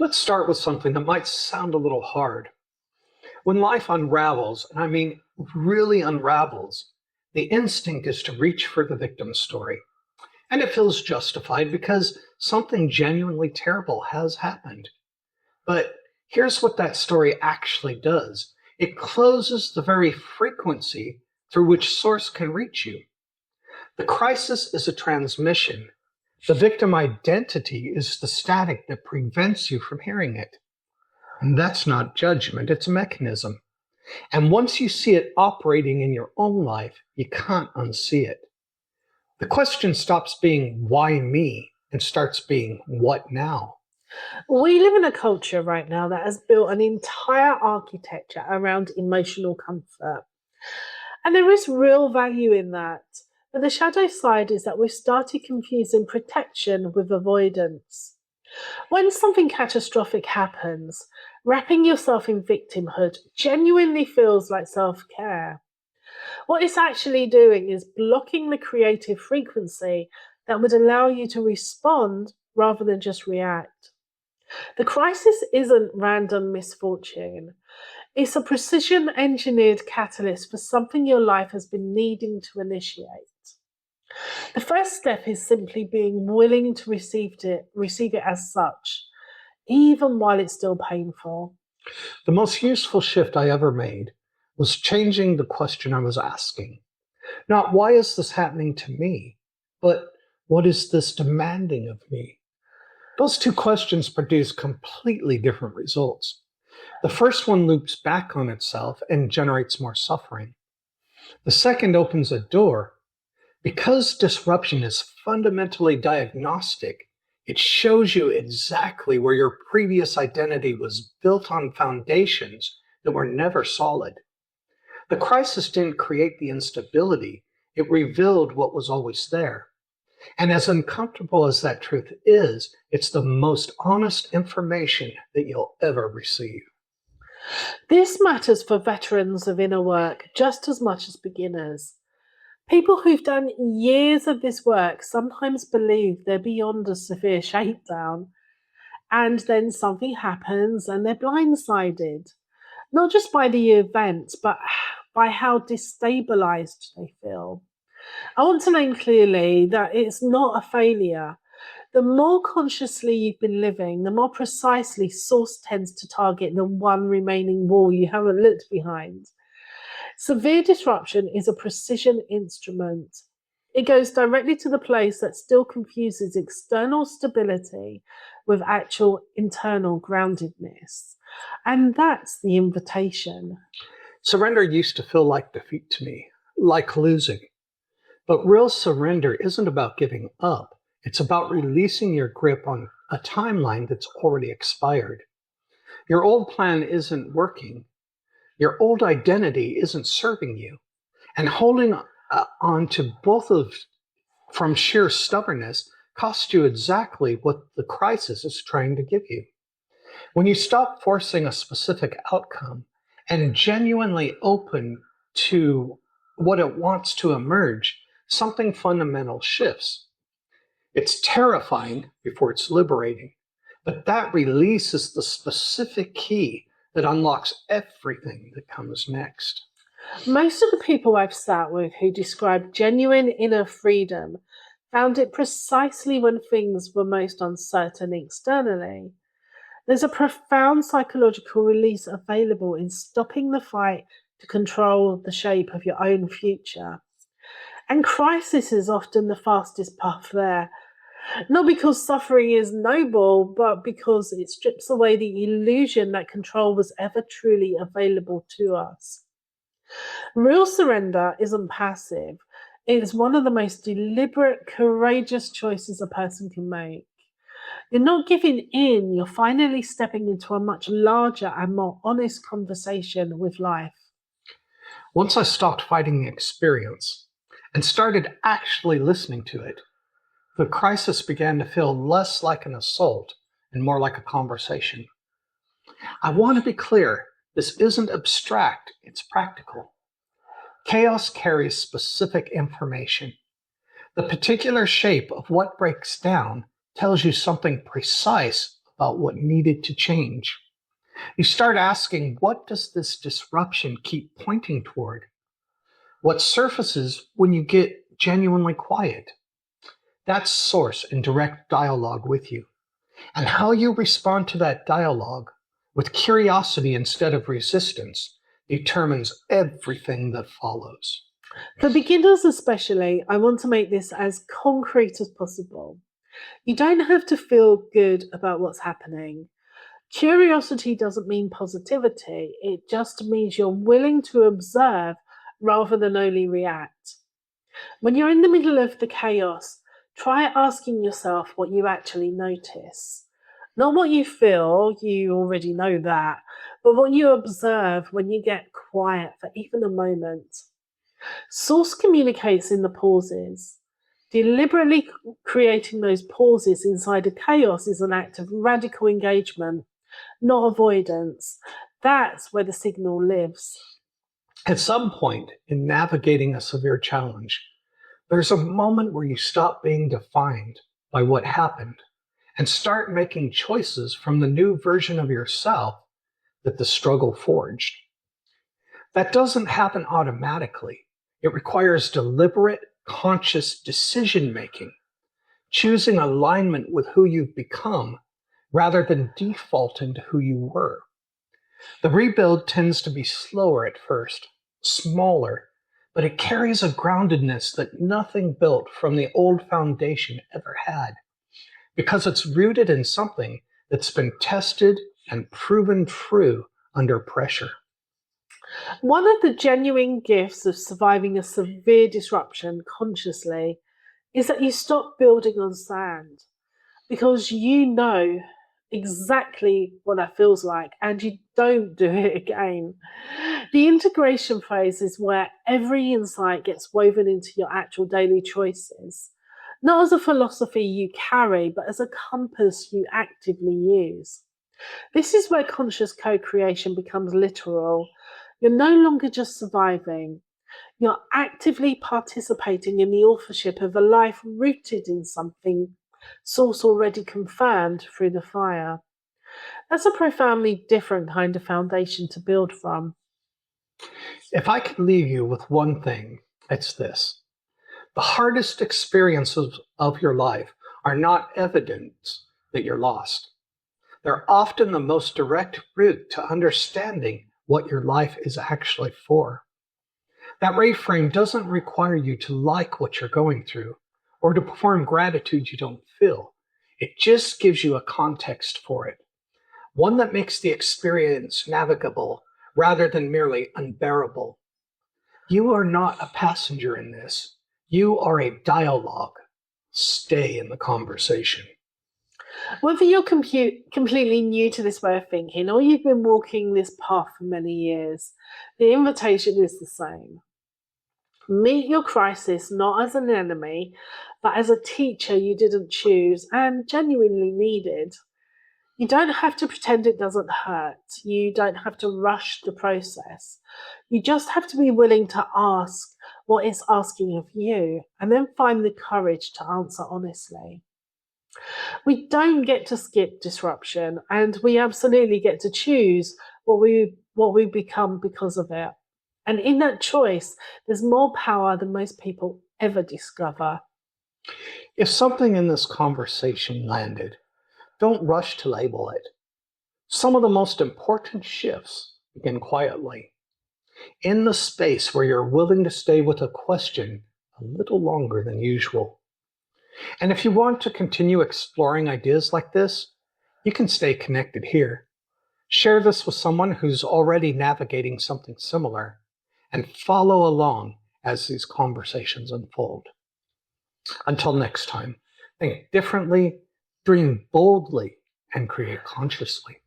Let's start with something that might sound a little hard. When life unravels, and I mean really unravels, the instinct is to reach for the victim story. And it feels justified because something genuinely terrible has happened. But here's what that story actually does. It closes the very frequency through which source can reach you. The crisis is a transmission. The victim identity is the static that prevents you from hearing it. And that's not judgment, it's a mechanism. And once you see it operating in your own life, you can't unsee it. The question stops being, why me? And starts being, what now? We live in a culture right now that has built an entire architecture around emotional comfort. And there is real value in that. But the shadow side is that we've started confusing protection with avoidance. When something catastrophic happens, wrapping yourself in victimhood genuinely feels like self-care. What it's actually doing is blocking the creative frequency that would allow you to respond rather than just react. The crisis isn't random misfortune. It's a precision-engineered catalyst for something your life has been needing to initiate. The first step is simply being willing to receive it as such, even while it's still painful. The most useful shift I ever made was changing the question I was asking. Not why is this happening to me, but what is this demanding of me? Those two questions produce completely different results. The first one loops back on itself and generates more suffering. The second opens a door. Because disruption is fundamentally diagnostic, it shows you exactly where your previous identity was built on foundations that were never solid. The crisis didn't create the instability, it revealed what was always there. And as uncomfortable as that truth is, it's the most honest information that you'll ever receive. This matters for veterans of inner work just as much as beginners. People who've done years of this work sometimes believe they're beyond a severe shakedown, and then something happens and they're blindsided, not just by the event, but by how destabilized they feel. I want to name clearly that it's not a failure. The more consciously you've been living, the more precisely source tends to target the one remaining wall you haven't looked behind. Severe disruption is a precision instrument. It goes directly to the place that still confuses external stability with actual internal groundedness. And that's the invitation. Surrender used to feel like defeat to me, like losing. But real surrender isn't about giving up. It's about releasing your grip on a timeline that's already expired. Your old plan isn't working. Your old identity isn't serving you. And holding on to both of from sheer stubbornness costs you exactly what the crisis is trying to give you. When you stop forcing a specific outcome and genuinely open to what it wants to emerge, something fundamental shifts. It's terrifying before it's liberating, but that release is the specific key that unlocks everything that comes next. Most of the people I've sat with who describe genuine inner freedom found it precisely when things were most uncertain externally. There's a profound psychological release available in stopping the fight to control the shape of your own future. And crisis is often the fastest path there. Not because suffering is noble, but because it strips away the illusion that control was ever truly available to us. Real surrender isn't passive. It is one of the most deliberate, courageous choices a person can make. You're not giving in, you're finally stepping into a much larger and more honest conversation with life. Once I stopped fighting the experience and started actually listening to it, the crisis began to feel less like an assault and more like a conversation. I want to be clear, this isn't abstract, it's practical. Chaos carries specific information. The particular shape of what breaks down tells you something precise about what needed to change. You start asking, what does this disruption keep pointing toward? What surfaces when you get genuinely quiet? That's source in direct dialogue with you. And how you respond to that dialogue with curiosity instead of resistance determines everything that follows. For beginners especially, I want to make this as concrete as possible. You don't have to feel good about what's happening. Curiosity doesn't mean positivity, it just means you're willing to observe rather than only react. When you're in the middle of the chaos, try asking yourself what you actually notice. Not what you feel, you already know that, but what you observe when you get quiet for even a moment. Source communicates in the pauses. Deliberately creating those pauses inside a chaos is an act of radical engagement, not avoidance. That's where the signal lives. At some point in navigating a severe challenge, there's a moment where you stop being defined by what happened and start making choices from the new version of yourself that the struggle forged. That doesn't happen automatically. It requires deliberate, conscious decision-making, choosing alignment with who you've become rather than default into who you were. The rebuild tends to be slower at first, smaller, but it carries a groundedness that nothing built from the old foundation ever had, because it's rooted in something that's been tested and proven true under pressure. One of the genuine gifts of surviving a severe disruption consciously is that you stop building on sand, because you know exactly what that feels like and you don't do it again. The integration phase is where every insight gets woven into your actual daily choices, not as a philosophy you carry, but as a compass you actively use. This is where conscious co-creation becomes literal. You're no longer just surviving. You're actively participating in the authorship of a life rooted in something source already confirmed through the fire. That's a profoundly different kind of foundation to build from. If I could leave you with one thing, it's this. The hardest experiences of your life are not evidence that you're lost. They're often the most direct route to understanding what your life is actually for. That reframe doesn't require you to like what you're going through or to perform gratitude you don't feel. It just gives you a context for it, one that makes the experience navigable rather than merely unbearable. You are not a passenger in this. You are a dialogue. Stay in the conversation. Whether you're completely new to this way of thinking or you've been walking this path for many years, the invitation is the same. Meet your crisis not as an enemy, but as a teacher you didn't choose and genuinely needed. You don't have to pretend it doesn't hurt. You don't have to rush the process. You just have to be willing to ask what it's asking of you and then find the courage to answer honestly. We don't get to skip disruption, and we absolutely get to choose what we become because of it. And in that choice, there's more power than most people ever discover. If something in this conversation landed, don't rush to label it. Some of the most important shifts begin quietly, in the space where you're willing to stay with a question a little longer than usual. And if you want to continue exploring ideas like this, you can stay connected here. Share this with someone who's already navigating something similar, and follow along as these conversations unfold. Until next time, think differently, dream boldly, and create consciously.